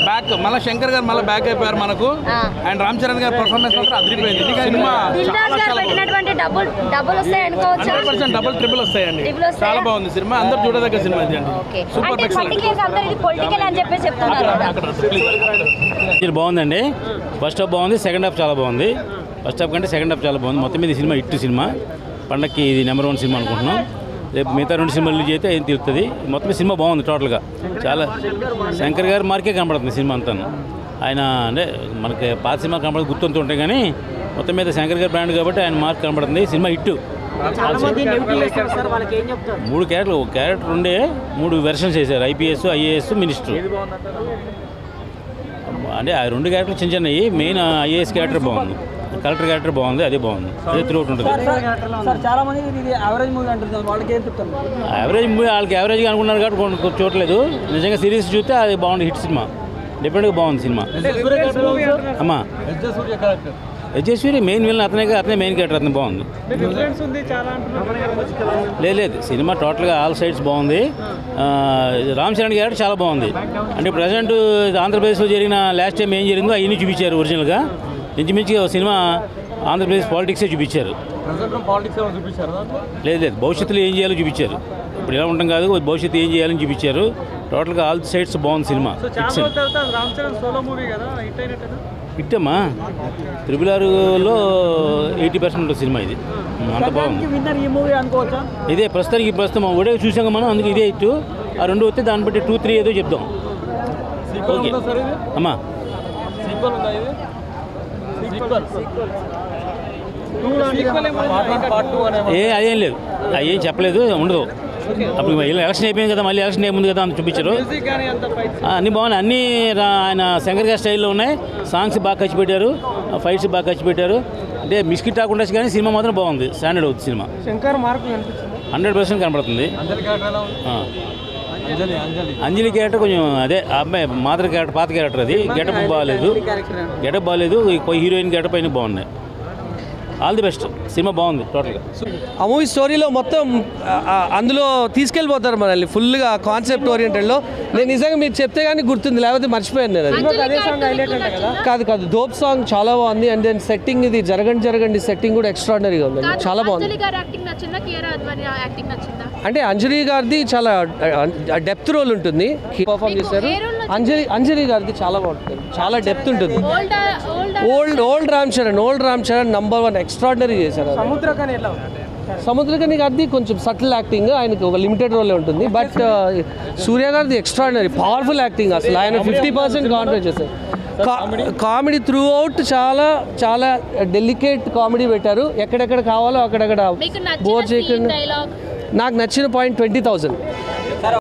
Back మళ్ళీ శంకర్ గారు మళ్ళీ బ్యాక్ అయిపోయారు మనకు. అండ్ రామ్ చరణ్ గారి పర్ఫార్మెన్స్ మాత్రం అదిరిపోయింది. సినిమా డబుల్ ట్రిపుల్ వస్తాయండి. చాలా బాగుంది సినిమా, అందరూ చూడదగ్గ సినిమా ఇది అండి. సూపర్ బాగుందండి. ఫస్ట్ హాఫ్ బాగుంది, సెకండ్ హాఫ్ చాలా బాగుంది. ఫస్ట్ హాఫ్ కంటే సెకండ్ హాఫ్ చాలా బాగుంది. మొత్తం మీద సినిమా హిట్ సినిమా, పండక్కి ఇది నెంబర్ 1 సినిమా అనుకుంటున్నాం. రేపు మిగతా 2 సినిమాలు రిలీజ్ అయితే ఏం తీరుతుంది. మొత్తం సినిమా బాగుంది టోటల్గా. చాలా శంకర్ గారి మార్కే కనపడుతుంది సినిమా అంతా. ఆయన అంటే మనకి పాత సినిమా కనపడదు గుర్తుంటూ ఉంటాయి, కానీ మొత్తం మీద శంకర్ గారి బ్రాండ్ కాబట్టి ఆయన మార్క్ కనపడుతుంది. Cinema hit. 3 క్యారెక్టర్లు, ఒక క్యారెక్టర్ ఉండే 3 వెర్షన్స్ చేశారు. IPS, IAS, minister. అంటే ఆ 2 క్యారెక్టర్లు చిన్న చిన్నవి. మెయిన్ ఐఏఎస్ క్యారెక్టర్ బాగుంది, కలెక్టర్ క్యారెక్టర్ బాగుంది, అదే బాగుంది. అదే త్రూ ఉంటుంది. యావరేజ్ మూవీ వాళ్ళకి యావరేజ్గా అనుకున్నారు కాబట్టి చూడలేదు. నిజంగా సిరీస్ చూస్తే అది బాగుంది, హిట్ సినిమా. డిఫరెంట్గా బాగుంది సినిమా. అమ్మా యజేశ్వరి మెయిన్ విలన్ అతనే మెయిన్ క్యారెక్టర్, అతను బాగుంది. లేదు సినిమా టోటల్గా ఆల్ సైడ్స్ బాగుంది. రామ్ చరణ్ క్యారెక్టర్ చాలా బాగుంది. అంటే ప్రజెంట్ ఆంధ్రప్రదేశ్లో జరిగిన లాస్ట్ టైం ఏం జరిగిందో అవన్నీ చూపించారు ఒరిజినల్గా. ఇంచుమించి సినిమా ఆంధ్రప్రదేశ్ పాలిటిక్సే చూపించారు. లేదు భవిష్యత్తులో ఏం చేయాలో చూపించారు. ఇప్పుడు ఎలా ఉంటాం కాదు, భవిష్యత్తు ఏం చేయాలని చూపించారు. టోటల్గా ఆల్ సైడ్స్ బాగుంది సినిమా. హిట్ అమ్మా. 6R 80% ఉంటుంది సినిమా. ఇది అంత బాగుంది. ఇదే ప్రస్తుతం ఒకటే చూసాం మనం, అందుకు ఇదే హిట్. ఆ 2 వస్తే దాన్ని బట్టి 2, 3 ఏదో చెప్తాం. ఓకే అమ్మా. అదేం లేదు, అదేం చెప్పలేదు, ఉండదు. అప్పుడు ఎలక్షన్ అయిపోయింది కదా, మళ్ళీ ఎలక్షన్ అయిపోయింది కదా అని చూపించారు. అన్నీ బాగున్నాయి. అన్నీ ఆయన శంకర్ గారి స్టైల్లో ఉన్నాయి. సాంగ్స్ బాగా ఖర్చు పెట్టారు, ఫైట్స్ బాగా ఖర్చు పెట్టారు. అంటే మిస్కిట్ రాకుండా కానీ సినిమా మాత్రం బాగుంది. స్టాండర్డ్ అవుతుంది సినిమా. 100% కనపడుతుంది. అంజలి క్యారెక్టర్ కొంచెం అదే అబ్బాయి మాత్ర క్యారెక్టర్, పాత క్యారెక్టర్. అది గెటప్ బాగాలేదు. హీరోయిన్ గెటప్ అయినా బాగున్నాయి. All the best. సినిమా బాగుంది టోటల్గా. ఆ మూవీ స్టోరీలో మొత్తం అందులో తీసుకెళ్ళిపోతారు మనల్ని ఫుల్గా కాన్సెప్ట్ ఓరియంటెడ్లో. నేను నిజంగా మీరు చెప్తే కానీ గుర్తుంది, లేకపోతే మర్చిపోయాను నేను. అది కాదు దోప్ సాంగ్ చాలా బాగుంది. అండ్ దెన్ సెట్టింగ్, ఇది జరగండి సెట్టింగ్ కూడా ఎక్స్ట్రాడినరీగా ఉంది, చాలా బాగుంది. అంటే అంజలి గారిది చాలా డెప్త్ రోల్ ఉంటుంది, పర్ఫామ్ చేశారు. అంజలి గారిది చాలా బాగుంటుంది, చాలా డెప్త్ ఉంటుంది. Old Ram Charan number 1 extraordinary చేశారు. సముద్రకని గారిది కొంచెం సటిల్ యాక్టింగ్, ఆయనకి ఒక లిమిటెడ్ రోలే ఉంటుంది. బట్ సూర్య గారిది ఎక్స్ట్రాడినరీ పవర్ఫుల్ యాక్టింగ్. అసలు ఆయన 50% కాన్సంట్రేట్ చేశారు. కామెడీ త్రూ అవుట్ చాలా డెలికేట్ కామెడీ పెట్టారు. ఎక్కడెక్కడ కావాలో అక్కడక్కడ బోర్ చేయకుండా. నాకు నచ్చిన పాయింట్ 20,000